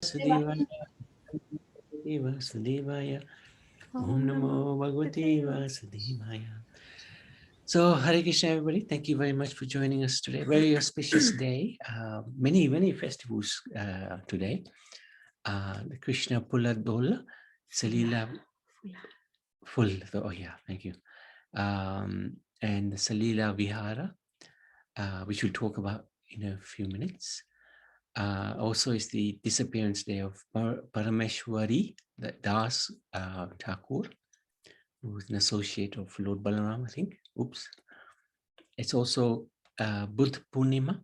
Vasudevaya, Vasudevaya, Om Namo Bhagavate Vasudevaya. So, Hare Krishna, everybody. Thank you very much for joining us today. Very auspicious day. Many festivals today. The Krishna Phula Dola, Salila Full. Oh, yeah, thank you. And the Salila Vihara, which we'll talk about in a few minutes. Also is the disappearance day of Paramesvari, the Das Thakur, who is an associate of Lord Balaram, I think. Oops. It's also Buddha Purnima,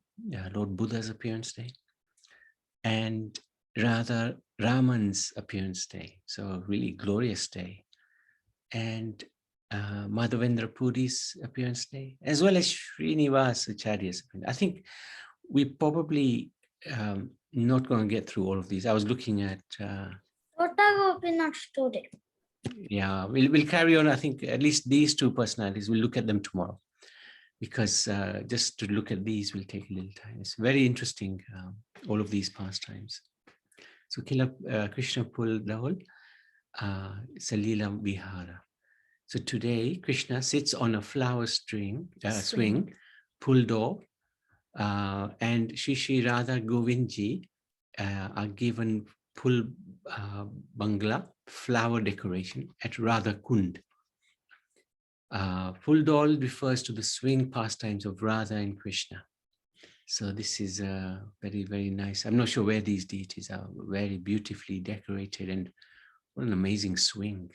Lord Buddha's appearance day, and Radha Raman's appearance day. So a really glorious day. And Madhavendra Puri's appearance day, as well as Srinivas Acharya's appearance. I think we probably not going to get through all of these. I was looking at yeah, we'll carry on. I think at least these two personalities, we'll look at them tomorrow, because just to look at these will take a little time. It's very interesting, all of these pastimes. So Krishna Phul Dahul, Salila Vihara. So today Krishna sits on a flower swing, pulled off, and Shri Radha Govindji are given Phul Bangla flower decoration at Radha Kund. Phul Dol refers to the swing pastimes of Radha and Krishna. So this is very, very nice. I'm not sure where these deities are, very beautifully decorated, and what an amazing swing.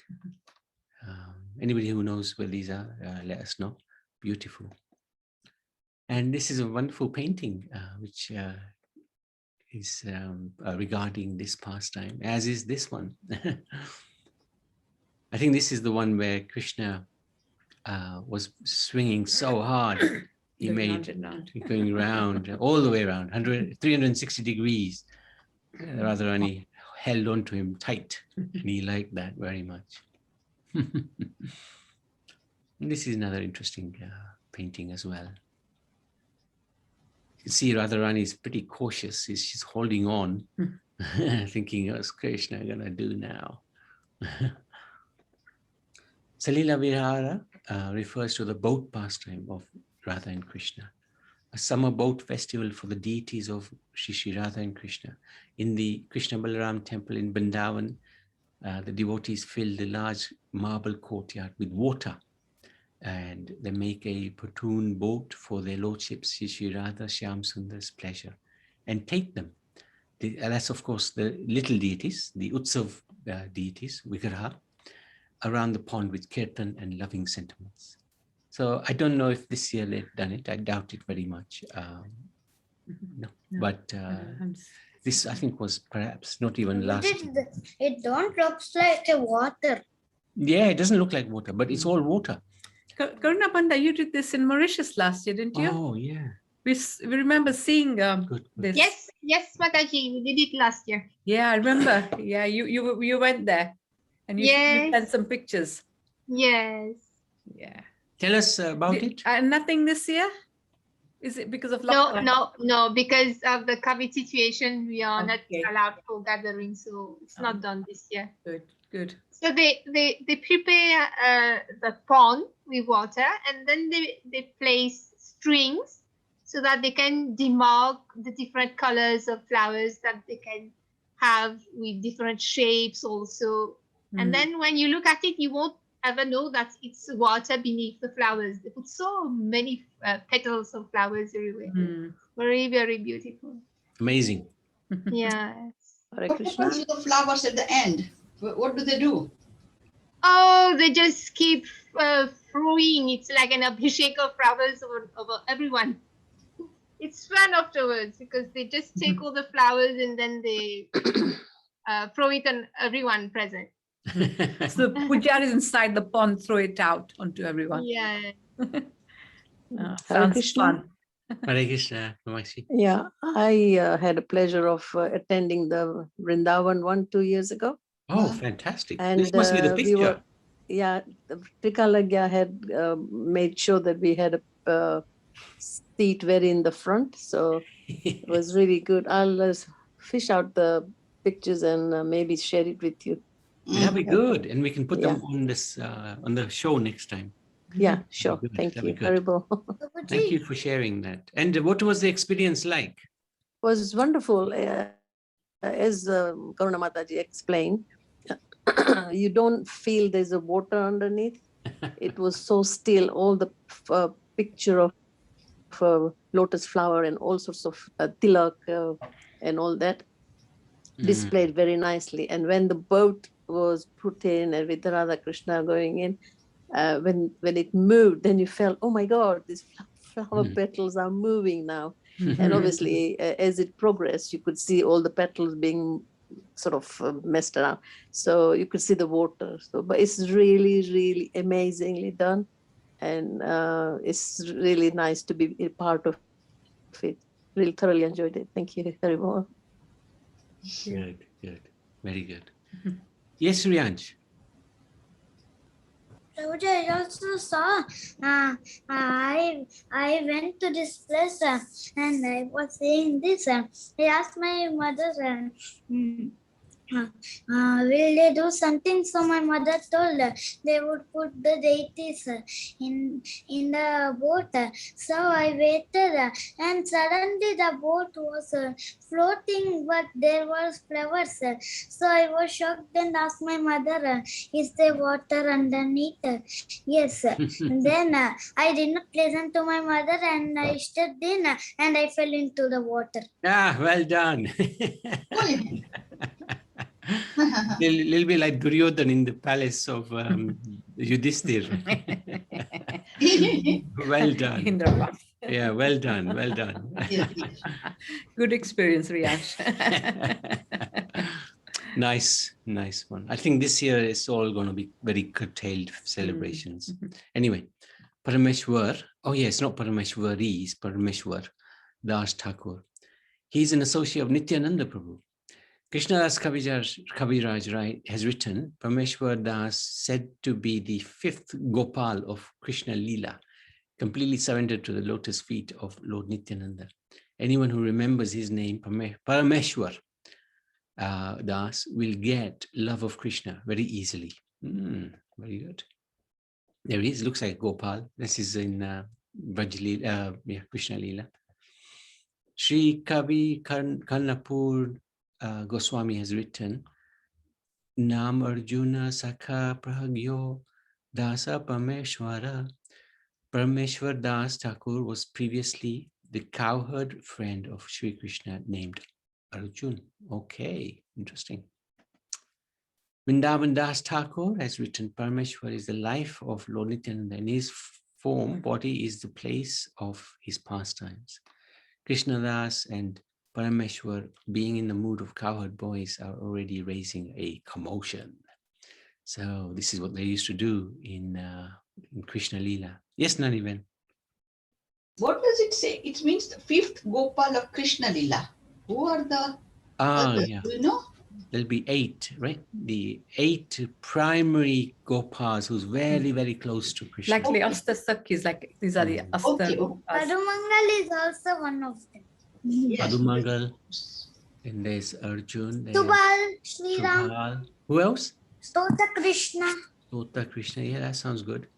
Anybody who knows where these are, let us know. Beautiful. And this is a wonderful painting, which is regarding this pastime, as is this one. I think this is the one where Krishna was swinging so hard. He made going round, all the way around, 360 degrees. Radharani held on to him tight, and he liked that very much. This is another interesting painting as well. You can see Radharani is pretty cautious. She's holding on, thinking, what's Krishna going to do now? Salila Vihara refers to the boat pastime of Radha and Krishna, a summer boat festival for the deities of Shri Radha and Krishna. In the Krishna Balaram temple in Vrindavan, the devotees fill the large marble courtyard with water, and they make a pontoon boat for their lordships, Shri Radha Shyam Sundar's pleasure, and take them. That's of course the little deities, the Utsav deities, Vigraha, around the pond with kirtan and loving sentiments. So I don't know if this year they've done it. I doubt it very much. No. But this I think was perhaps not even last year. It don't look like a water. Yeah, it doesn't look like water, but it's all water. Karuna Panda, you did this in Mauritius last year, didn't you? Oh, yeah. We remember seeing this. Yes, Mataji, we did it last year. Yeah, I remember. Yeah, you went there, and you sent some pictures. Yes. Yeah. Tell us about it. Nothing this year? Is it because of lockdown? No, because of the COVID situation, we are not allowed for gathering, so it's not done this year. Good. So they prepare the pond with water, and then they place strings so that they can demark the different colors of flowers that they can have with different shapes also. And then when you look at it, you won't ever know that it's water beneath the flowers. They put so many petals of flowers everywhere. Very, very beautiful. Amazing. Yes. What happens to the flowers at the end? What do they do? Oh, they just keep throwing. It's like an abhishek of flowers over everyone. It's fun afterwards because they just take all the flowers and then they throw it on everyone present. So the pujaris inside the pond throw it out onto everyone. Yeah. Sounds fun. Hare Krishna. Yeah, I had a pleasure of attending the Vrindavan 1-2 years ago. Oh, fantastic. And this must be the picture. Trikalagya had made sure that we had a seat very in the front. So it was really good. I'll fish out the pictures and maybe share it with you. That'd be good. And we can put them Yeah. on this on the show next time. Yeah, sure. good. Thank That'd be you. good. Haribo. Thank you for sharing that. And what was the experience like? Was wonderful. As Karuna Mataji explained, you don't feel there's a water underneath. It was so still. All the picture of lotus flower and all sorts of tilak and all that displayed very nicely. And when the boat was put in and with Radha Krishna going in, when it moved, then you felt, oh my God, these flower petals are moving now. And obviously, as it progressed, you could see all the petals being sort of messed around. So you could see the water. So, but it's really, really amazingly done. And it's really nice to be a part of it. Really thoroughly enjoyed it. Thank you very much. Good, good. Very good. Yes, Rianj. Prabhuji, I also saw, I went to this place and I was saying this. I asked my mother, will they do something? So my mother told they would put the deities in the boat. So I waited and suddenly the boat was floating, but there was flowers. So I was shocked and asked my mother, is there water underneath? Yes. And then I did not listen to my mother and I stepped in and I fell into the water. Ah, well done. Little bit like Duryodhan in the palace of Yudhishthir. Well done. Indrapa. Yeah, well done. Well done. Good experience, Riyash. Nice one. I think this year is all going to be very curtailed celebrations. Anyway, Parameswar. Oh yes, not Paramesvari, it's Parameswar Das Thakur. He's an associate of Nityananda Prabhu. Krishnadas Kaviraj has written, Parameswar Das said to be the fifth Gopal of Krishna Leela, completely surrendered to the lotus feet of Lord Nityananda. Anyone who remembers his name, Parameswar Das, will get love of Krishna very easily. Very good. There he is, looks like Gopal. This is in Krishna Leela. Sri Kavi Karnapur Goswami has written, Nam Arjuna Sakha Prahagyo Dasa Parameshwara. Parameshwar Das Thakur was previously the cowherd friend of Sri Krishna named Arjun. Okay, interesting. Vrindavan Das Thakur has written, Parameshwar is the life of Lord Nityananda, and his form, body, is the place of his pastimes. Krishna Das and Parameshwar, being in the mood of cowherd boys, are already raising a commotion. So this is what they used to do in Krishna Leela. Yes, Naniven. What does it say? It means the fifth Gopal of Krishna Leela. Who are the others? Yeah. Do you know? There'll be 8, right? The 8 primary Gopals who's very, very close to Krishna. Like the Asta Sakhis, like these are the Asta Okay. Gopas. Padumangal is also one of them. Yes. Padumangal, and there's Arjun, there's Subal, Sri Ram, Subal. Who else? Stota Krishna. Tota Krishna. Yeah, that sounds good.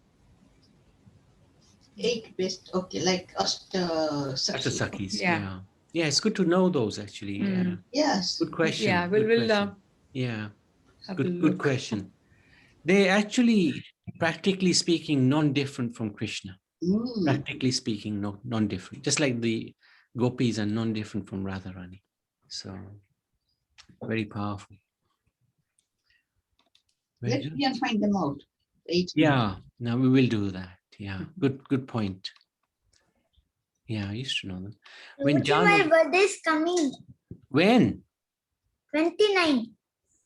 8 best. Okay, like Asta Sakis. Yeah. Yeah, it's good to know those actually. Yeah. Yes. Good question. Yeah, good we'll question. Yeah. have a Good look. question. They're actually, practically speaking, non-different from Krishna. Practically speaking, non-different. Just like the gopis are non-different from Radharani. So, very powerful. Very Let's good. try and find them out. 8. Yeah, now we will do that. Yeah, good point. Yeah, I used to know them. When My birthday is coming. When? 29.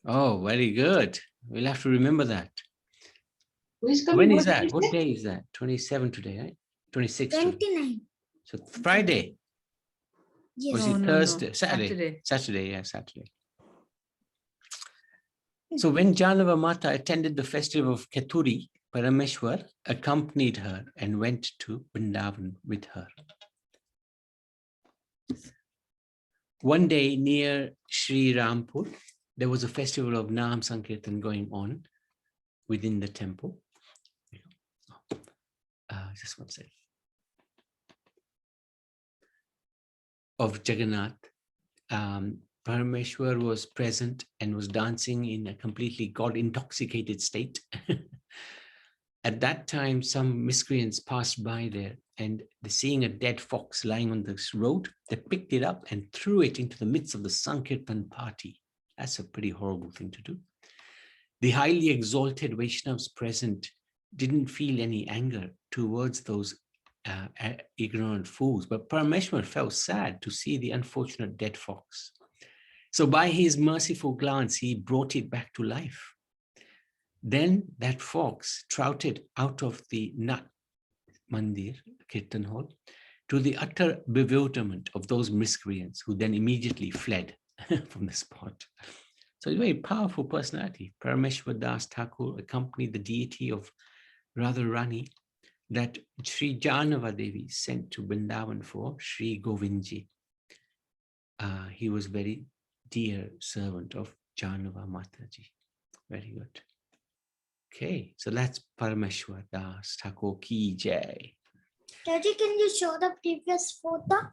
Oh, very good. We'll have to remember that. Who is coming? When is What that? is What it? day is that? 27 today, right? 26 today. 29. So Friday. Yes. Was No, it no, Thursday? no. Saturday. Saturday, yeah, Saturday. So when Janava Mata attended the festival of Keturi, Parameshwar accompanied her and went to Vrindavan with her. One day near Sri Rampur, there was a festival of Nam Sankirtan going on within the temple. Just one second. Of Jagannath. Parameswar was present and was dancing in a completely God-intoxicated state. At that time, some miscreants passed by there, and seeing a dead fox lying on this road, they picked it up and threw it into the midst of the Sankirtan party. That's a pretty horrible thing to do. The highly exalted Vaishnavas present didn't feel any anger towards those ignorant fools, but Parameshwar felt sad to see the unfortunate dead fox. So by his merciful glance, he brought it back to life. Then that fox trotted out of the Nat Mandir, Kirtan Hall, to the utter bewilderment of those miscreants, who then immediately fled from the spot. So a very powerful personality. Parameshwar Das Thakur accompanied the deity of Radharani that Sri Janava Devi sent to Vrindavan for Sri Govindji. He was very dear servant of Janava Mataji. Very good. Okay, so that's Parameshwar Das Thakur Ki Jai. Daddy, can you show the previous photo?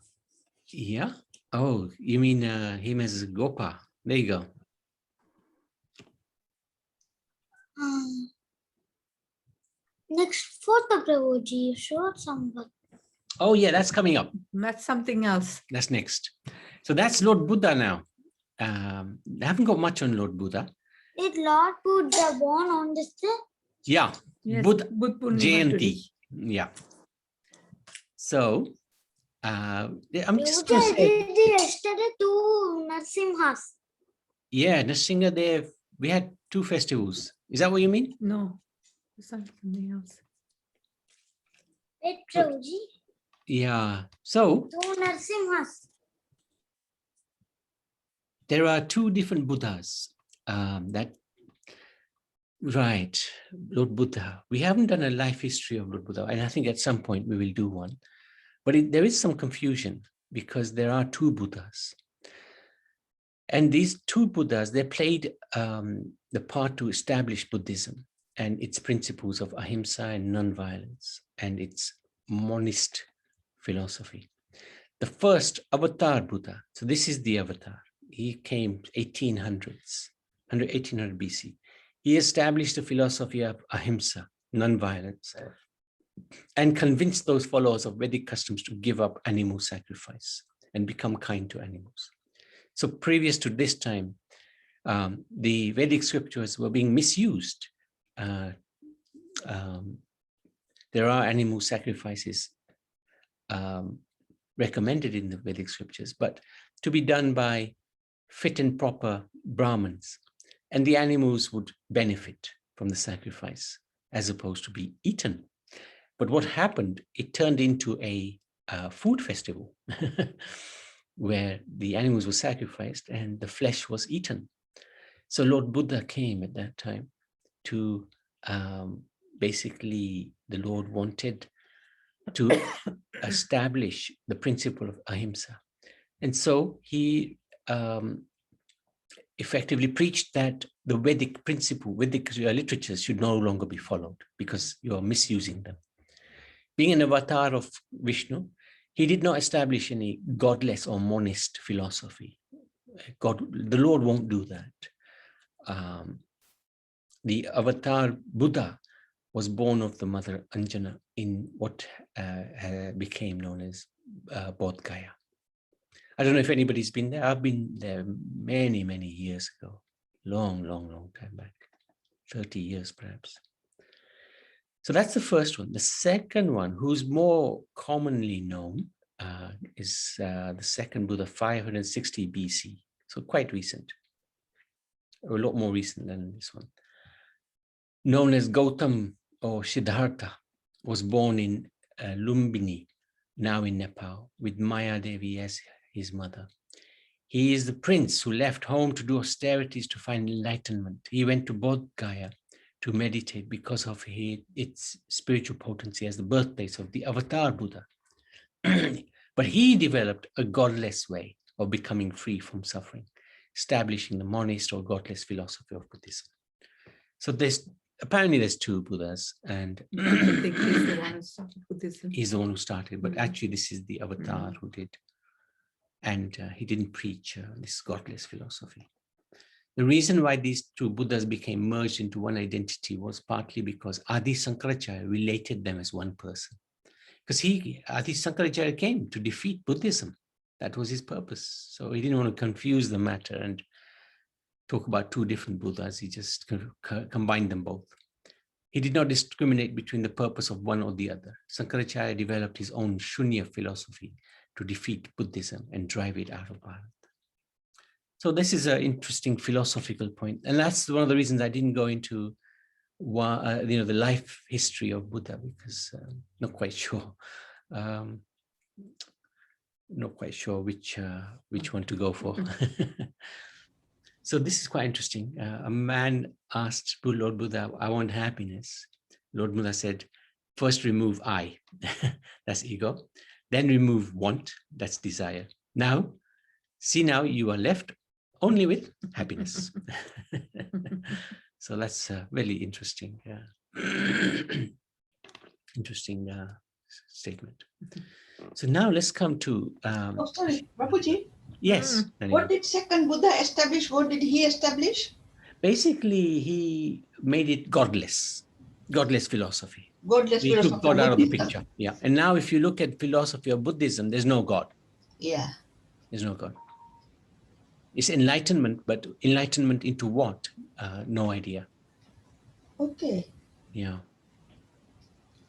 Yeah. Oh, you mean him as Gopa? There you go. Next photo, Prabhuji, you showed somebody. Oh yeah, that's coming up. That's something else. That's next. So that's Lord Buddha now. I haven't got much on Lord Buddha. Did Lord Buddha born on this day? Yeah, Yes, Buddha Buddha Purnima Jayanti. today. Yeah. So I'm just Prabhuji, going to I say, did yesterday two Narsimhas. yeah, Nrsimha Dev, we had 2 festivals. Is that what you mean? No, it's something else. Wait, Prabhuji, Yeah. So 2 Narsimhas. there are 2 different Buddhas. Right, Lord Buddha. We haven't done a life history of Lord Buddha, and I think at some point we will do one. But there is some confusion because there are 2 Buddhas. And these 2 Buddhas, they played the part to establish Buddhism and its principles of ahimsa and non-violence and its monist philosophy. The first avatar Buddha, so this is the avatar. He came 1800 BC. He established a philosophy of ahimsa, non-violence, and convinced those followers of Vedic customs to give up animal sacrifice and become kind to animals. So previous to this time, the Vedic scriptures were being misused. There are animal sacrifices recommended in the Vedic scriptures, but to be done by fit and proper Brahmins, and the animals would benefit from the sacrifice as opposed to be eaten. But what happened, it turned into a food festival where the animals were sacrificed and the flesh was eaten. So Lord Buddha came at that time to basically, the Lord wanted to establish the principle of ahimsa. And so he effectively preached that the Vedic principle, Vedic literatures should no longer be followed because you are misusing them. Being an avatar of Vishnu, he did not establish any godless or monist philosophy. The Lord won't do that. The avatar Buddha was born of the mother Anjana in what became known as Bodh Gaya. I don't know if anybody's been there. I've been there many, many years ago. Long, long, long time back. 30 years perhaps. So that's the first one. The second one, who's more commonly known, is the second Buddha, 560 BC. So quite recent. A lot more recent than this one. Known as Gautam or Siddhartha, was born in Lumbini, now in Nepal, with Maya Devi as his mother. He is the prince who left home to do austerities to find enlightenment. He went to Bodh Gaya to meditate because of its spiritual potency as the birthplace of the avatar Buddha. But he developed a godless way of becoming free from suffering, establishing the monist or godless philosophy of Buddhism. So apparently there's two Buddhas, and I think he's the one who started Buddhism. he's the one who started, but Mm. actually this is the avatar who did. And he didn't preach this godless philosophy. The reason why these two Buddhas became merged into one identity was partly because Adi Sankaracharya related them as one person. Because Adi Sankaracharya came to defeat Buddhism. That was his purpose. So he didn't want to confuse the matter and talk about two different Buddhas. He just combined them both. He did not discriminate between the purpose of one or the other. Sankaracharya developed his own Shunya philosophy to defeat Buddhism and drive it out of Bharat. So this is an interesting philosophical point. And that's one of the reasons I didn't go into the life history of Buddha, because not quite sure. Not quite sure which one to go for. So this is quite interesting. A man asked Lord Buddha, I want happiness. Lord Buddha said, first remove I, that's ego. Then remove want, that's desire. Now you are left only with happiness. So that's really interesting. Interesting statement. So now let's come to... sorry, Prabhuji. Yes. What did second Buddha establish? What did he establish? Basically, he made it godless philosophy. Godless He philosophy. took God out of the Buddhism. picture. Yeah. And now if you look at philosophy of Buddhism, there's no God. Yeah. There's no God. It's enlightenment, but enlightenment into what? No idea. Okay. Yeah.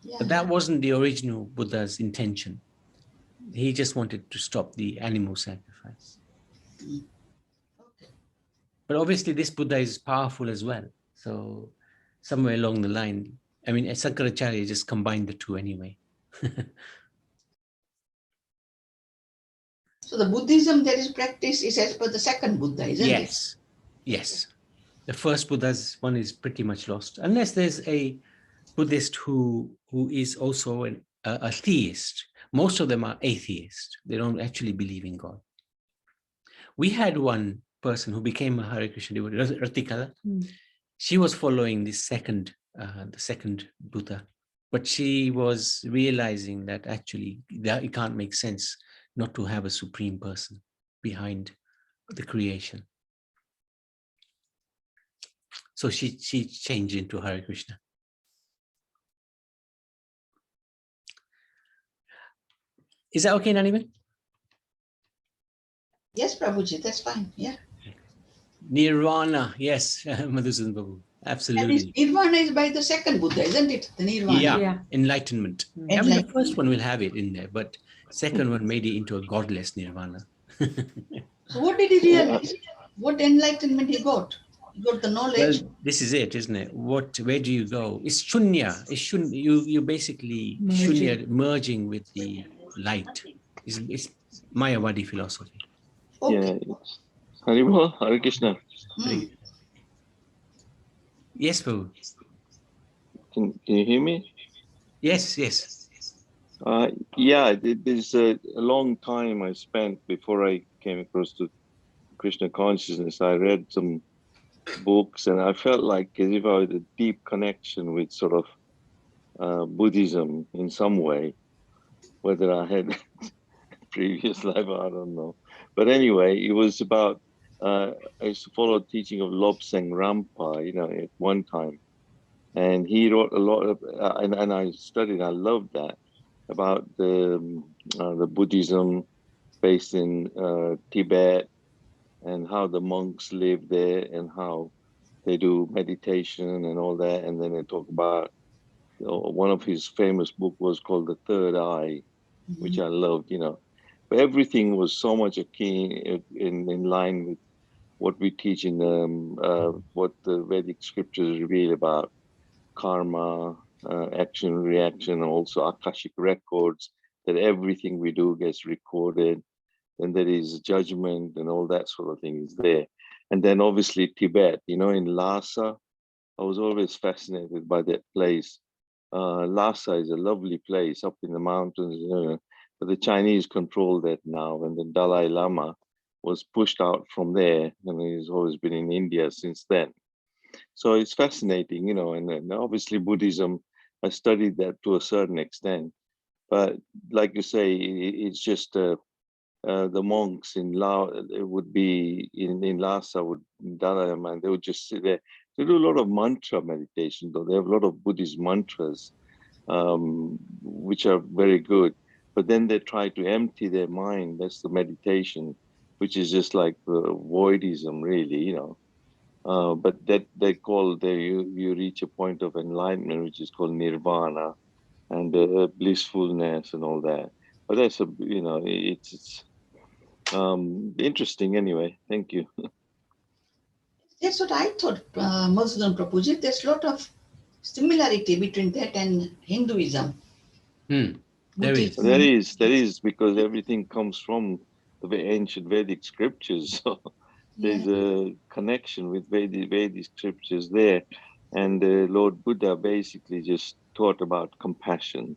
Yeah. But that wasn't the original Buddha's intention. He just wanted to stop the animal sacrifice. Okay. But obviously this Buddha is powerful as well. So somewhere along the line, I mean, Sankaracharya just combined the two anyway. So the Buddhism that is practiced is as per the second Buddha, isn't it? Yes. Yes. The first Buddha's one is pretty much lost. Unless there's a Buddhist who is also a theist. Most of them are atheists. They don't actually believe in God. We had one person who became a Hare Krishna devotee, Ratikala. She was following the second Buddha, but she was realizing that actually that it can't make sense not to have a supreme person behind the creation. So she changed into Hare Krishna. Is that okay, Naniman? Yes, Prabhuji, that's fine. Yeah. Nirvana, yes, Madhusudan Babu, absolutely. And Nirvana is by the second Buddha, isn't it? The Nirvana. Yeah, enlightenment. I mean, the first one will have it in there, but second one made it into a godless Nirvana. So what did he realize? What enlightenment he got? He got the knowledge. Well, this is it, isn't it? Where do you go? It's shunya. It's you basically shunya merging with the light. It's Mayavadi philosophy. Okay. Yeah. Haribol, Hare Krishna. Yes, Babu. Can you hear me? Yes, yes. Yeah, there's a long time I spent before I came across to Krishna consciousness. I read some books and I felt like as if I had a deep connection with sort of Buddhism in some way. Whether I had previous life, I don't know. But anyway, it was about, I used to follow teaching of Lobsang Rampa, at one time. And he wrote a lot of, and I studied, I loved that, about the Buddhism based in Tibet and how the monks live there and how they do meditation and all that. And then they talk about, one of his famous book was called The Third Eye, which I loved, But everything was so much in line with what we teach in what the Vedic scriptures reveal about karma, action, reaction, and also Akashic records, that everything we do gets recorded, and there is judgment and all that sort of thing is there. And then obviously Tibet, in Lhasa, I was always fascinated by that place. Lhasa is a lovely place up in the mountains, but the Chinese control that now, and the Dalai Lama was pushed out from there, and he's always been in India since then. So it's fascinating, you know, and obviously Buddhism, I studied that to a certain extent. But like you say, it's just the monks in Laos, it would be in Lhasa, Dalai Lama, they would just sit there. They do a lot of mantra meditation, though. They have a lot of Buddhist mantras, which are very good. But then they try to empty their mind. That's the meditation, which is just like voidism, really, you know. But that you reach a point of enlightenment, which is called nirvana, and blissfulness and all that. But that's it's interesting anyway. Thank you. That's what I thought, Madhusudan Prabhuji. There's a lot of similarity between that and Hinduism. There is. There is, because everything comes from the ancient Vedic scriptures. So there's a connection with Vedic scriptures there. And Lord Buddha basically just taught about compassion,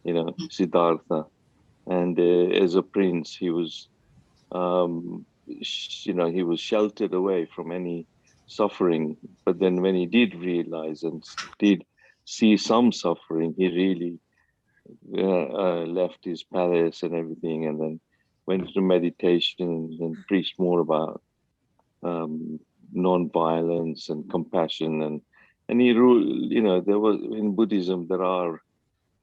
you know, Siddhartha. And as a prince, he was, he was sheltered away from any suffering. But then when he did realize and did see some suffering, he really left his palace and everything, and then went to meditation and preached more about non-violence and compassion, and he ruled. You know, there was in Buddhism there are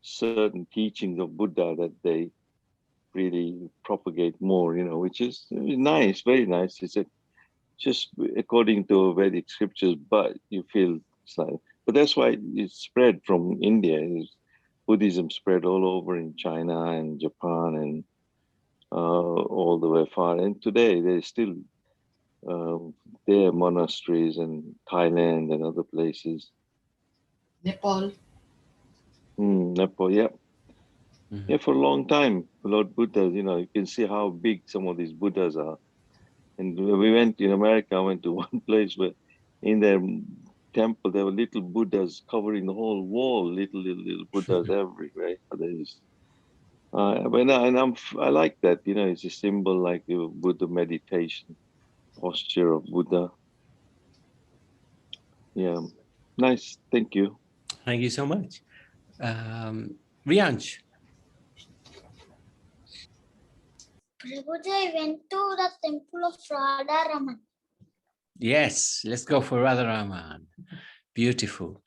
certain teachings of Buddha that they really propagate more. You know, which is nice, very nice. It's just according to Vedic scriptures, but you feel it's like, but that's why it spread from India. Buddhism spread all over in China and Japan and all the way far. And today there's still there are monasteries in Thailand and other places. Nepal. Nepal, yeah. Yeah, for a long time, Lord Buddha, you know, you can see how big some of these Buddhas are. And we went in America, I went to one place where in their temple there were little Buddhas covering the whole wall, little Buddhas everywhere. I like that, you know, it's a symbol like the Buddha meditation posture of Buddha. Yeah, nice. Thank you. Thank you so much. Riansh. Prabhuji, I went to the temple of Radha Raman. Yes, let's go for Radha Raman. Beautiful.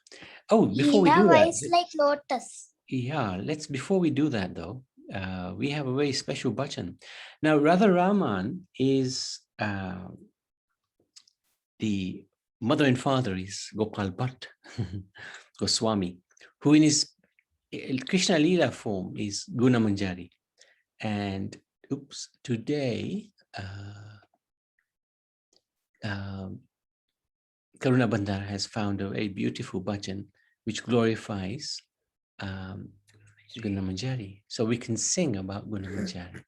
Oh, before we do Yeah, that, it's like lotus. yeah, before we do that though, we have a very special bhajan. Now, Radha Raman is the mother and father is Gopal Bhatt Goswami, who in his Krishna Lila form is Guna Manjari. And today, Karuna Bandara has found a very beautiful bhajan which glorifies Guna Manjari. So we can sing about Guna Manjari.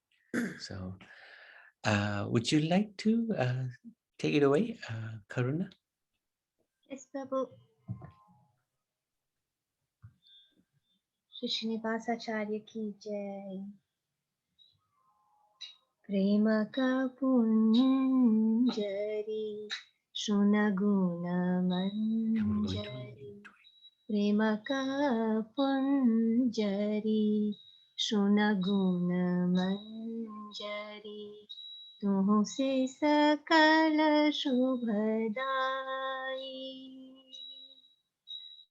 So would you like to take it away, Karuna? Yes, Prabhu. Shri Srinivasacharya ki jai. Prema ka punjari shunaguna manjari. Prema ka punjari shunaguna manjari. तुह से सकल शुभदाई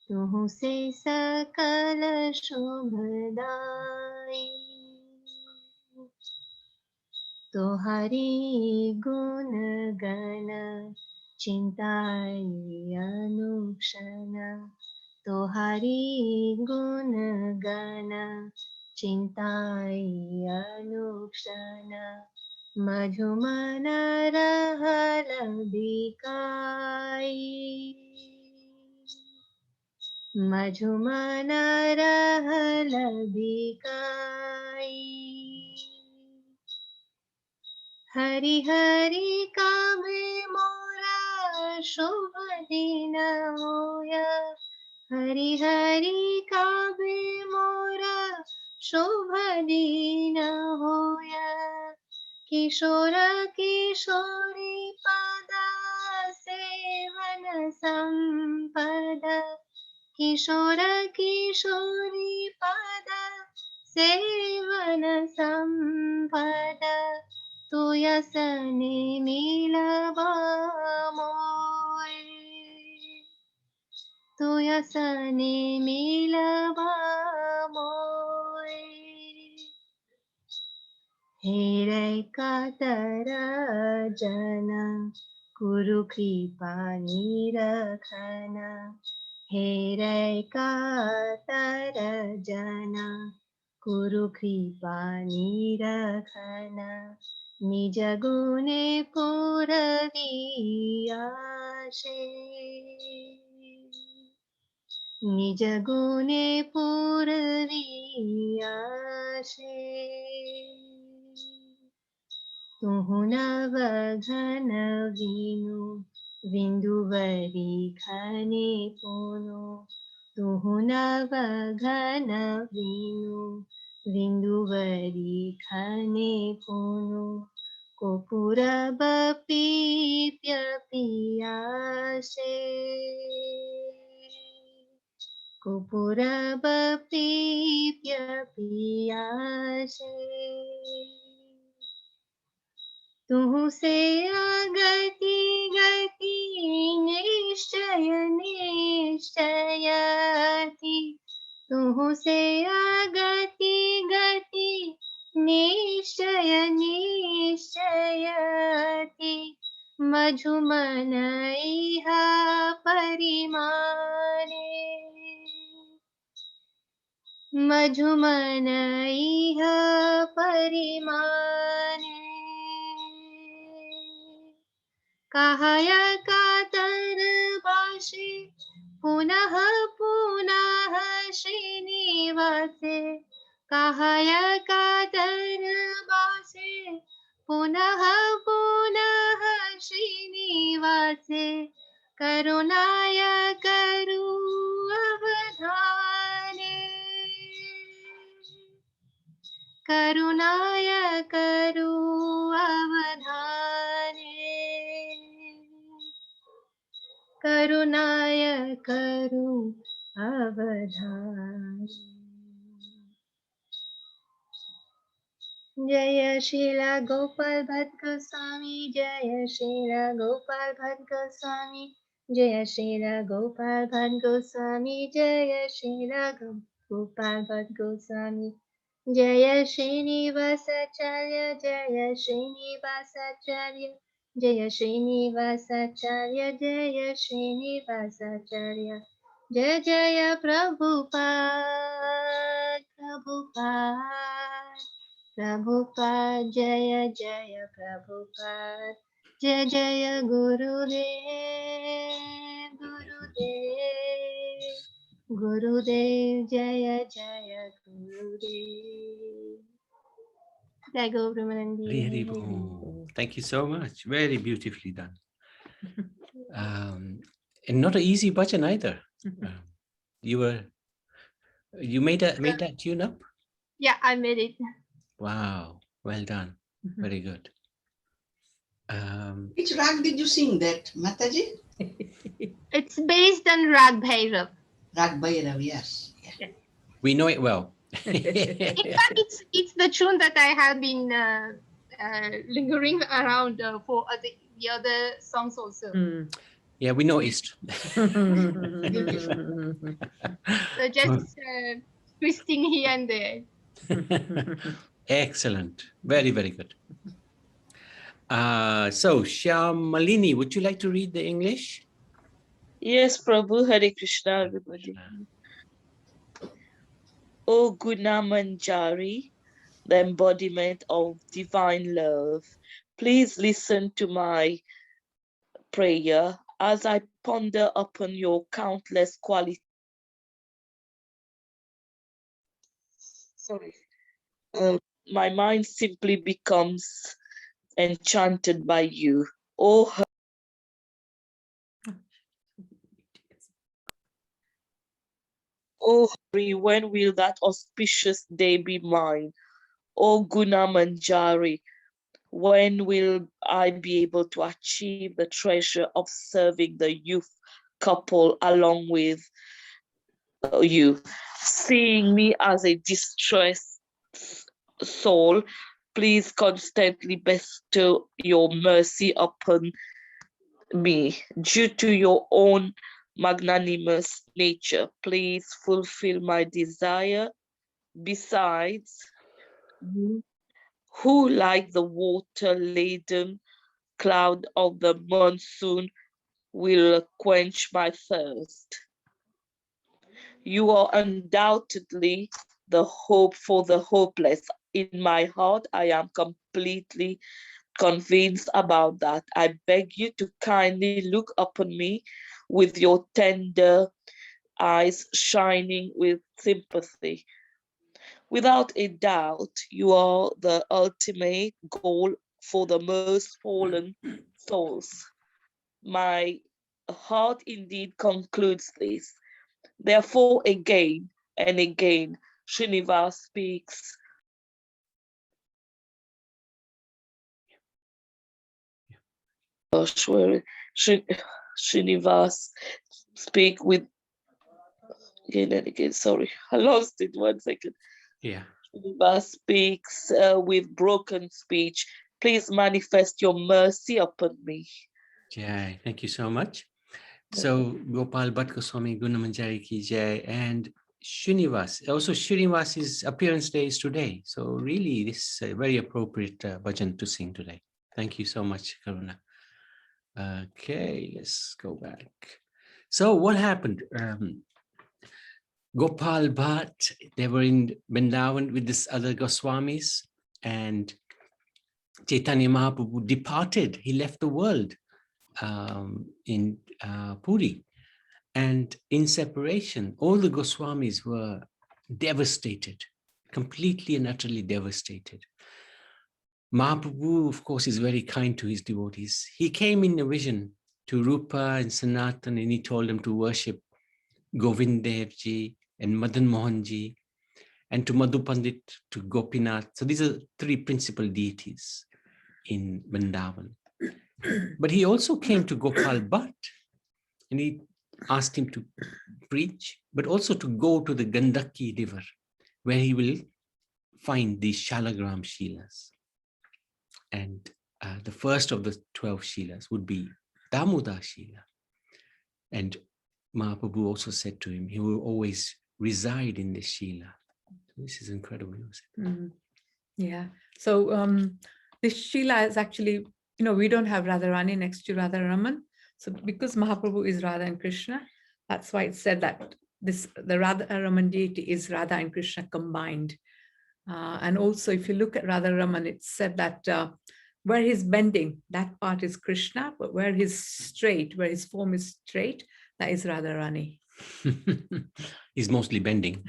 तुह से सकल शुभदाई तोहरी गुण गण चिंताई अनुक्षण तोहरी गुण गण चिंताई अनुक्षण मधुमन रहल बिकाई मधुमन रहल बिकाई हरि हरि कामे मोरा शुभ दिन होया हरि हरि कामे मोरा शुभ दिन होया किशोर किशोरी पदा सेवन संपदा किशोर किशोरी पदा सेवन संपदा तुयसने मिलवा मोय तुयसने मिलवा मोय हेरै कातर जन कुरु कृपा निरखन हेरै कातर जन कुरु कृपा निरखन निज गुणे पुरवियाशे निज गुणे पुरवियाशे तुहु नव घन वीनु विंदुवरी खने पुनु तुहु नव घन वीनु विंदुवरी खने पुनु कोपुरब पीप्य पियासे कोपुरब पीप्य पियासे तुहु से आगति गति निश्चय निश्चयति तुहु से आगति गति निश्चय निश्चयति मझुमन इह परिमाने मझुमन इह परिमाने कहय कातर भाषे पुनः पुनः श्रीनिवासे कहय कातर भाषे पुनः पुनः श्रीनिवासे करुणाय करु अवधाने करुणाय करु अवधाने करुणाय करु अवधाने जय श्रीला गोपाल भट्ट गोस्वामी जय श्रीला गोपाल भट्ट गोस्वामी जय श्रीला गोपाल भट्ट गोस्वामी जय श्रीला गोपाल भट्ट गोस्वामी जय श्रीनिवासाचार्य जय श्रीनिवासाचार्य जय श्रीनिवासाचार्य जय श्रीनिवासाचार्य जय जय प्रभुपाद प्रभुपाद प्रभुपाद जय जय प्रभुपाद जय जय गुरुदेव गुरुदेव गुरुदेव जय जय गुरुदेव जय गो ब्रह्मानंदी Hari Hari Bol. Thank you so much. Very beautifully done. And not an easy bhajan either. You made that tune up? Yeah, I made it. Wow, well done. Very good. Which rag did you sing that, Mataji? It's based on Rag Bhairav. Rag Bhairav, yes. Yeah. We know it well. In fact, it's the tune that I have been lingering around for the other songs also. Yeah, we noticed. So just twisting here and there. Excellent. Very, very good. So, Shyamalini, would you like to read the English? Yes, Prabhu. Hare Krishna, everybody. O Guna Manjari, the embodiment of divine love, please listen to my prayer as I ponder upon your countless qualities. My mind simply becomes enchanted by you. Oh, Hari, when will that auspicious day be mine? Oh, Guna Manjari, When will I be able to achieve the treasure of serving the youth couple along with you? Seeing me as a distressed soul, please constantly bestow your mercy upon me. Due to your own magnanimous nature, please fulfill my desire. Besides, who like the water-laden cloud of the monsoon will quench my thirst? You are undoubtedly the hope for the hopeless. In my heart, I am completely convinced about that. I beg you to kindly look upon me with your tender eyes shining with sympathy. Without a doubt, you are the ultimate goal for the most fallen souls. My heart indeed concludes this. Therefore, again and again, Srinivas speaks. Gosh, where Srinivas speak with again and again. Sorry, I lost it. 1 second. Yeah. Srinivas speaks with broken speech. Please manifest your mercy upon me. Jai, thank you so much. So Gopal Bhatt Goswami Gunamanjari ki Jai, and Srinivas. Also Srinivas's appearance day is today. So really this is a very appropriate bhajan to sing today. Thank you so much, Karuna. Okay, let's go back. So what happened? Gopal Bhatt, they were in Vrindavan with this other Goswamis, and Chaitanya Mahaprabhu departed. He left the world in Puri. And in separation, all the Goswamis were devastated, completely and utterly devastated. Mahaprabhu, of course, is very kind to his devotees. He came in a vision to Rupa and Sanatan, and he told them to worship Govind Dev Ji and Madan Mohan Ji, and to Madhu Pandit, to Gopinath. So these are three principal deities in Vrindavan. But he also came to Gopal Bhatt, and he asked him to preach, but also to go to the Gandaki river, where he will find these Shalagram Shilas. And the first of the 12 Shilas would be Damodar Shila. And Mahaprabhu also said to him, he will always reside in this Shila. This is incredible. Yeah. So this Shila is actually, we don't have Radharani next to Radha Raman. So because Mahaprabhu is Radha and Krishna, that's why it said that the Radha Raman deity is Radha and Krishna combined. And also, if you look at Radha Raman, it said that where he's bending, that part is Krishna, but where he's straight, where his form is straight, that is Radharani. He's mostly bending.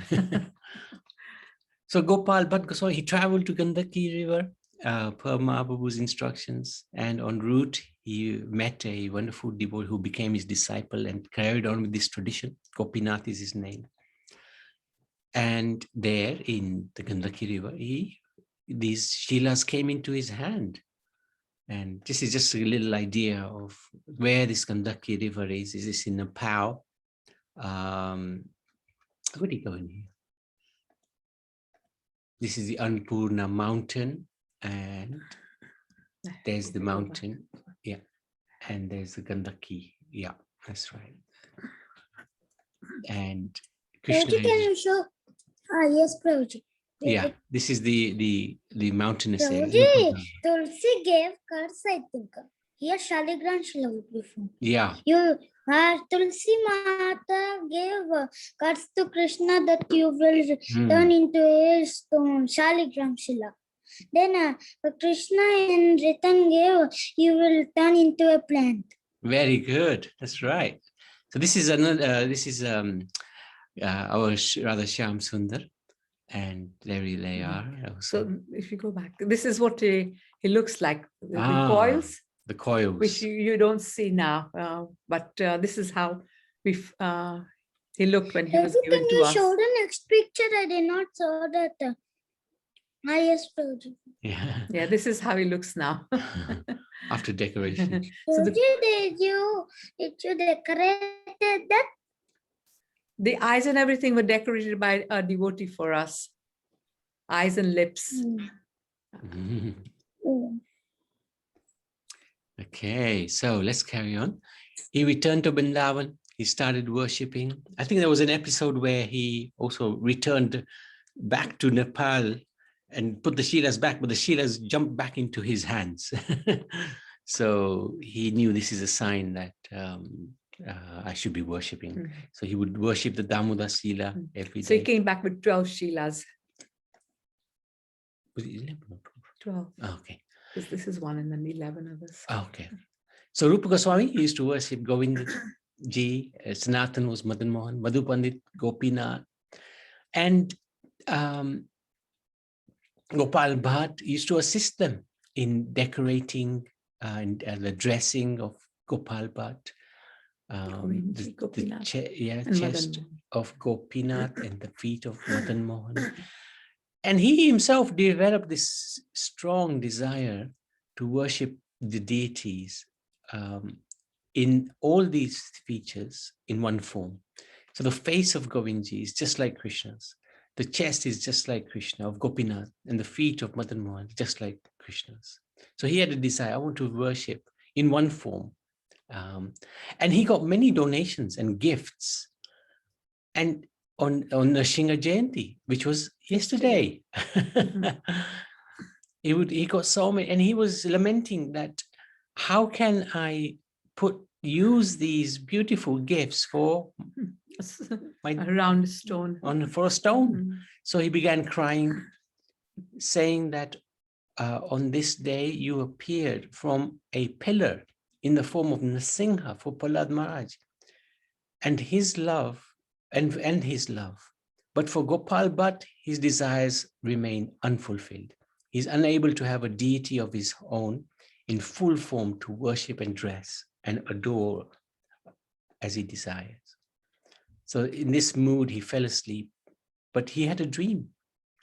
So Gopal Bhatt Goswami, he traveled to Gandaki river per Mahaprabhu's instructions, and en route he met a wonderful devotee who became his disciple and carried on with this tradition. Gopinath is his name. And there in the Gandaki river, these Shilas came into his hand. And this is just a little idea of where this Gandaki river is. Is this in Nepal? Where do you go in here? This is the Annapurna mountain, and there's the mountain. Yeah. And there's the Gandaki. Yeah, that's right. And Krishna Prabhuji, can you show? Yes, Prabhuji. Yeah, this is the mountainous area. Prabhuji, Tulsi gave curse, I think. Here Shaligram Shila would be found. Yeah. Tulsi Mata gave curse to Krishna that you will turn into a stone, Shaligram Shila. Then Krishna in return gave, you will turn into a plant. Very good. That's right. So this is another. This is our Radha Shyam Sundar, and there they are. So if you go back, this is what he looks like. The coils. The coils, which you don't see now, but this is how he looked when he was given to us. Can you show the next picture? I did not saw that. Yes, Prabhuji. Yeah. Yeah, this is how he looks now. After decoration. So the, Prabhuji, did you decorated that? the eyes and everything were decorated by a devotee for us. Eyes and lips. Mhm. Mm. Okay, so let's carry on. He returned to Vrindavan. He started worshipping. I think there was an episode where he also returned back to Nepal and put the Shilas back, but the Shilas jumped back into his hands. So he knew this is a sign that I should be worshipping. Mm. So he would worship the Damodar Shila Mm. every So he day. came back with 12 Shilas. Was it 11 or 12. 12? Oh, okay. Because this is one and then 11 others. Okay. So Rupa Goswami used to worship Govind Ji, Sanatan was Madan Mohan, Madhu Pandit, Gopinath, and Gopal Bhatt used to assist them in decorating and the dressing of Gopal Bhatt, Govind Ji, Gopinath, and chest Madan Mohan. of Gopinath and the feet of Madan Mohan. And he himself developed this strong desire to worship the deities in all these features in one form. So the face of Govindji is just like Krishna's. The chest is just like Krishna of Gopinath, and the feet of Madan Mohan just like Krishna's. So he had a desire, I want to worship in one form. And he got many donations and gifts. And on Nrsimha Jayanti, which was yesterday, he got so many, and he was lamenting that how can I use these beautiful gifts for A round stone. for a stone? Mm. So he began crying, saying that on this day you appeared from a pillar in the form of Nrsimha for Prahlad Maharaj, and his love, and his love. But for Gopal Bhatt, his desires remain unfulfilled. He's unable to have a deity of his own in full form to worship and dress and adore as he desires. So in this mood, he fell asleep, but he had a dream.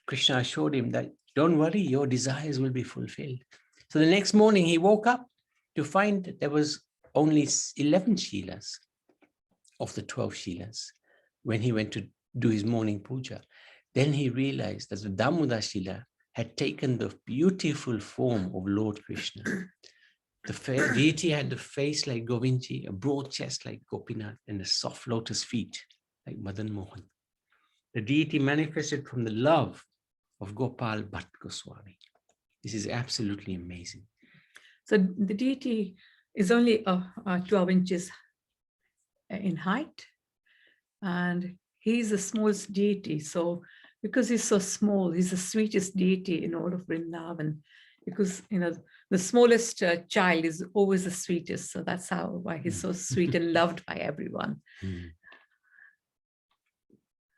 Krishna assured him that, don't worry, your desires will be fulfilled. So the next morning he woke up to find that there was only 11 Shilas of the 12 Shilas when he went to do his morning puja. Then he realized that the Damodar Shila had taken the beautiful form of Lord Krishna. The deity had the face like Govindji, a broad chest like Gopinath, and the soft lotus feet like Madan Mohan. The deity manifested from the love of Gopal Bhatt Goswami. This is absolutely amazing. So the deity is only 12 inches in height, and he's the smallest deity. So because he's so small, he's the sweetest deity in all of Vrindavan, because the smallest child is always the sweetest. So that's why he's so sweet and loved by everyone.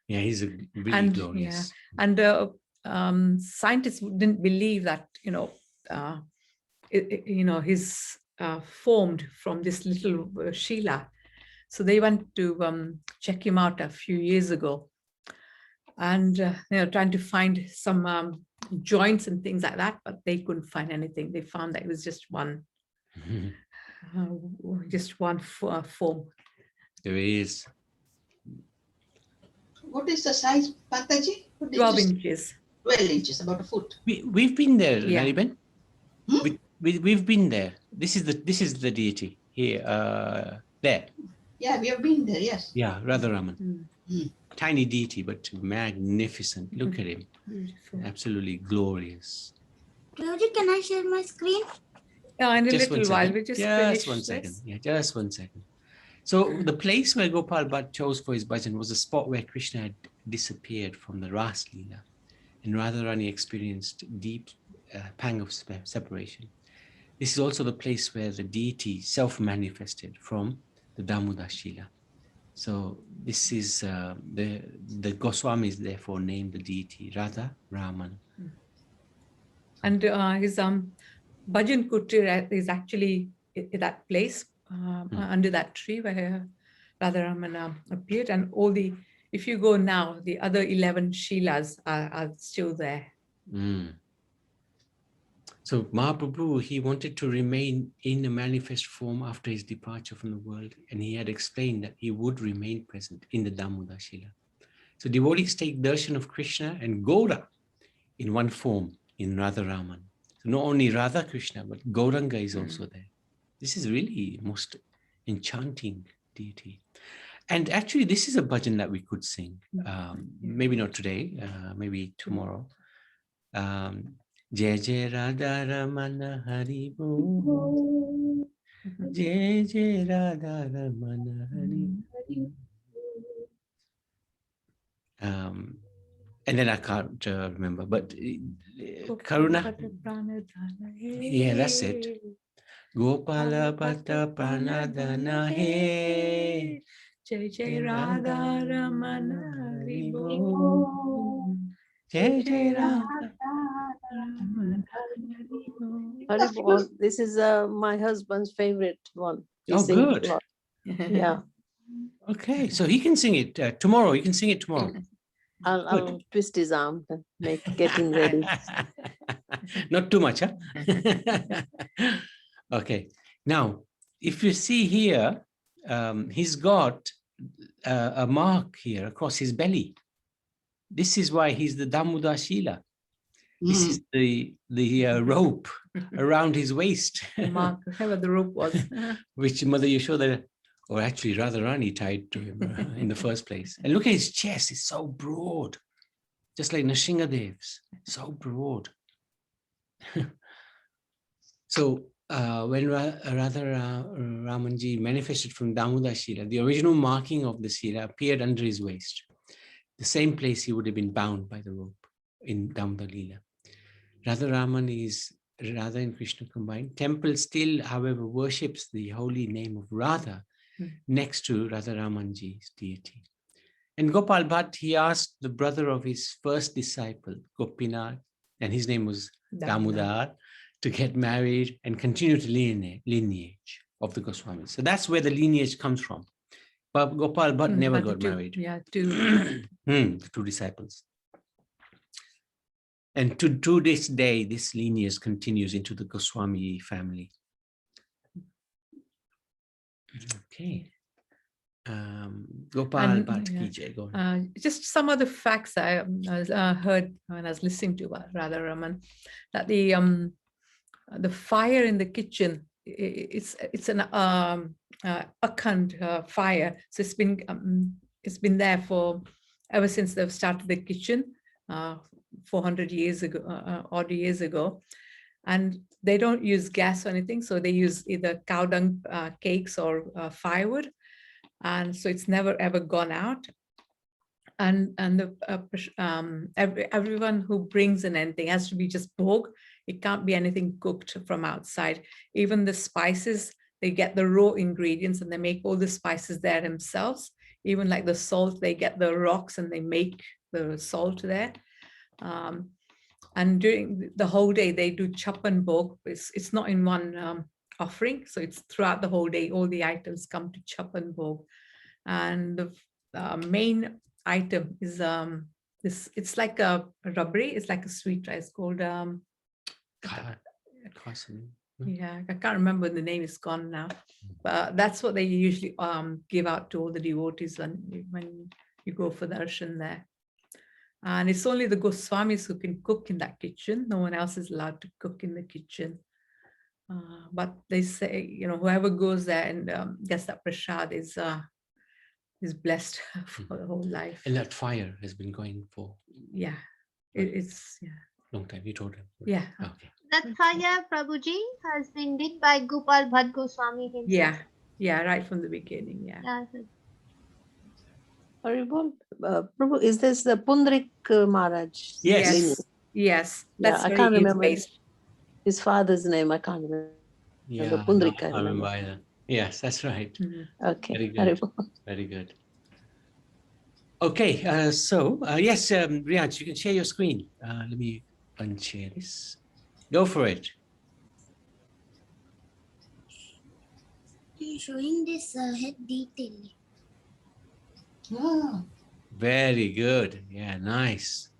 Yeah, he's really glorious. Yeah, and scientists didn't believe that he's formed from this little Shila. So they went to check him out a few years ago, and trying to find some joints and things like that, but they couldn't find anything. They found that it was just one form. There is. What is the size, Mataji? 12 inches. 12 inches, about a foot. We've been there, Yeah. Nariban. We've been there. This is the deity here, there. Yeah, we have been there, yes. Yeah, Radha Raman. Mm. Tiny deity, but magnificent. Look at him. Beautiful. Absolutely glorious. Prabhuji, can I share my screen? Yeah, in a Just one little while, second. we just Just 1 finish second. this. Yeah, just 1 second. So the place where Gopal Bhatt chose for his bhajan was the spot where Krishna had disappeared from the Ras Leela, and Radharani experienced deep pang of separation. This is also the place where the deity self-manifested from the Damodar Shila. So this is the Goswamis therefore named the deity Radha Raman. And his bhajan kutir is actually in that place under that tree where Radharaman appeared, and if you go now, the other 11 Shilas are still there. Mm. So Mahaprabhu, he wanted to remain in a manifest form after his departure from the world, and he had explained that he would remain present in the Damodar Shila. So devotees take darshan of Krishna and Gaura in one form in Radha Raman. So not only Radha Krishna, but Gauranga is also there. This is really most enchanting deity. And actually, this is a bhajan that we could sing. Maybe not today, maybe tomorrow. Jai Jai Radha Ramana Hari Bo. Jai Jai Radha Ramana Hari Bo. And then I can't remember, but Karuna. Yeah, that's it. Gopala Bhatta Pranadana He. Jai Jai Radha Ramana Hari Bo. Jai Jai Radha. Haribol, this is my husband's favorite one. He Oh, sings a good. lot. Yeah, Okay, so he can sing it tomorrow. You can sing it tomorrow. I'll twist his arm and get him ready. Not too much, huh? Okay. Now, if you see here, he's got a mark here across his belly. This is why he's the Damodar Shila. This is the rope around his waist. Mark, whatever the rope was. Which Mother Yashoda, or actually Radharani, tied to him in the first place. And look at his chest, it's so broad. Just like Nrsingadev's, so broad. So when Radha Ramanji manifested from Damodar Shila, the original marking of the Shila appeared under his waist, the same place he would have been bound by the rope in Damodar Leela. Radha Raman is Radha and Krishna combined. Temple still, however, worships the holy name of Radha next to Radha Ramanji's deity. And Gopal Bhatt, he asked the brother of his first disciple, Gopinath, and his name was Damodar, to get married and continue the lineage of the Goswamis. So that's where the lineage comes from. But Gopal Bhatt never got married. Yeah, two. The two disciples. And to this day, this lineage continues into the Goswami family. Okay. Gopal Bhatt ki jai. Go on. Just some of the facts I heard when I was listening to Radha Raman, that the fire in the kitchen, it's an akhand fire. So it's been there for ever since they've started the kitchen. 400 years ago, odd years ago, and they don't use gas or anything, so they use either cow dung cakes or firewood, and so it's never ever gone out. And everyone who brings in anything has to be just bhog. It can't be anything cooked from outside. Even the spices, they get the raw ingredients and they make all the spices there themselves. Even like the salt, they get the rocks and they make the salt there. And during the whole day they do chapan bhog. It's not in one offering, so it's throughout the whole day. All the items come to chapan bhog, and the main item is this. It's like a rubbery. It's like a sweet rice called yeah, I can't remember the name. It's gone now, but that's what they usually give out to all the devotees when you go for darshan there. And it's only the Goswamis who can cook in that kitchen. No one else is allowed to cook in the kitchen. But they say, you know, whoever goes there and gets that prasad is blessed for the whole life. And that fire has been going for it's long time. You told him. Yeah. Okay. That fire, Prabhuji, has been lit by Gopal Bhatt Goswami himself. Yeah, right from the beginning. Yeah. Haribol, Prabhu, is this the Pundrik Maharaj? Yes. Yes. That's I where can't he is remember based. his father's name. I can't remember. Yeah, Pundrik, I remember either. Yes, that's right. Okay. Very good. Haribol. Very good. Okay, so yes, Riyaj, you can share your screen. Let me unshare this. Go for it. He's showing this head detail. Ah, Very good. Yeah, nice.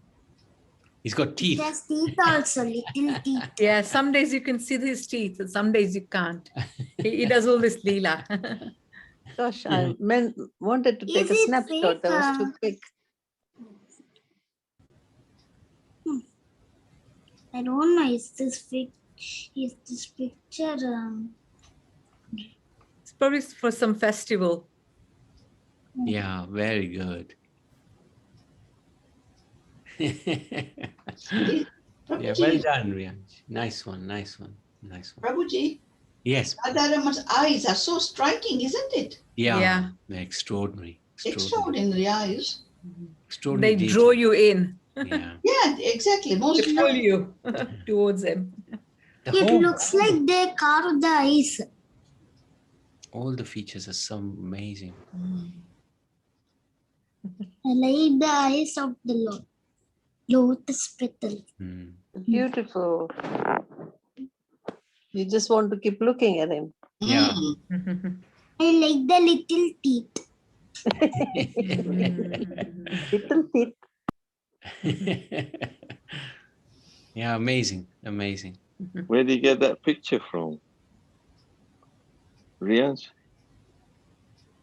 He's got It teeth. has teeth also, little teeth. Yeah, some days you can see his teeth, and some days you can't. He does all this leela. Gosh, I wanted to take Is a it snapshot. That was too fake? quick. I don't know. Is this picture? It's probably for some festival. Yeah, very good. Yeah, well Prabhuji, done, Riyansh. Nice one, nice one, nice one. Prabhuji, Yes. Radha Raman's eyes are so striking, isn't it? Yeah, Yeah. they're extraordinary. Extraordinary eyes. Extraordinary They draw detail. you in. Yeah. Yeah, exactly. They Most pull lovely. you towards him. The It whole looks body, like they carved the eyes. all the features are so amazing. I like the eyes of the lotus petal. Mm. Beautiful. You just want to keep looking at him. Yeah. I like the little teeth. Little teeth. Yeah, amazing, amazing. Where did you get that picture from? Riaz?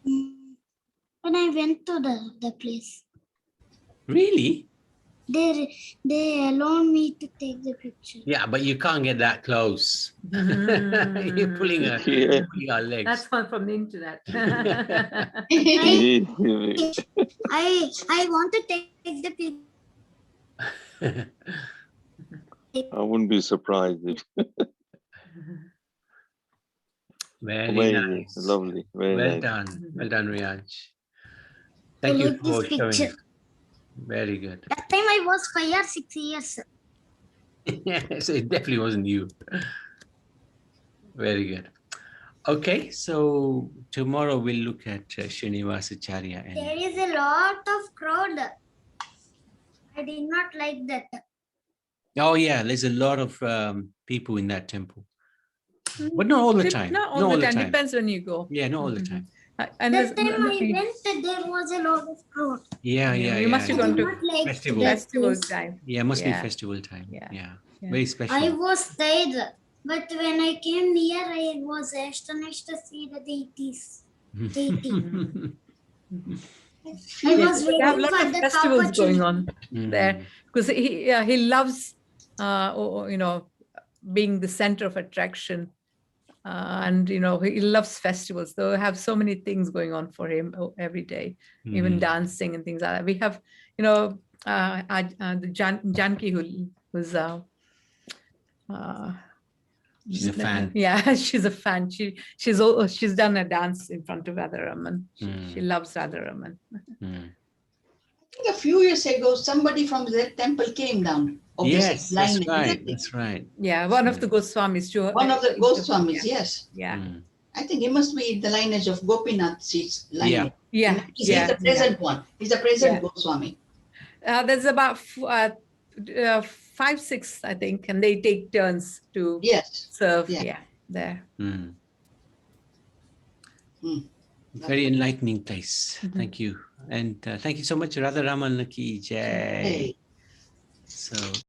When I went to the place, Really? they allowed me to take the picture. Yeah, but you can't get that close. You're pulling Yeah. our legs. That's one from the internet. I want to take the picture. I wouldn't be surprised if Very amazing, nice. lovely, very Well nice. done. Well done, Riyaj. Thank you like for this showing. picture. Very good. That time I was 5 or 6 years. So it definitely wasn't you. Very good. Okay, so tomorrow we'll look at Srinivasacharya. There And is a lot of crowd. I did not like that. oh yeah, there's a lot of people in that temple. But not all the time. Not all the time. Depends when you go. Yeah, not all the time. And That time I went, there was a lot of crowd. Yeah, yeah, You yeah. must have I gone did to not like festival. that festival place. time. Yeah, must be Yeah. festival time. Yeah. Yeah. Yeah. Very special. I was there, but when I came near, I was astonished to see the deities. I was They have a waiting lot for of the festivals going on Mm. there because he loves being the center of attraction, and he loves festivals. They have so many things going on for him every day, even Mm. dancing and things like that. We have the Janki who's She's a fan. Yeah, she's a fan. She's done a dance in front of Radha Raman. She loves Radha Raman. Mm. I think a few years ago, somebody from that temple came down. Yes, that's Lineage, right. isn't it? That's right. Yeah, one of the Goswamis too. One of the Goswamis, yes. Yeah. Mm. I think he must be the lineage of Gopinath's lineage. Yeah. He's the present one. He's the present Yeah. Goswami. There's about 5, 6, I think, and they take turns to Yes. serve. Yeah. Yeah, there. Mm. Mm. Very enlightening place. Thank you. And thank you so much, Radha Raman ki jai. Hey. So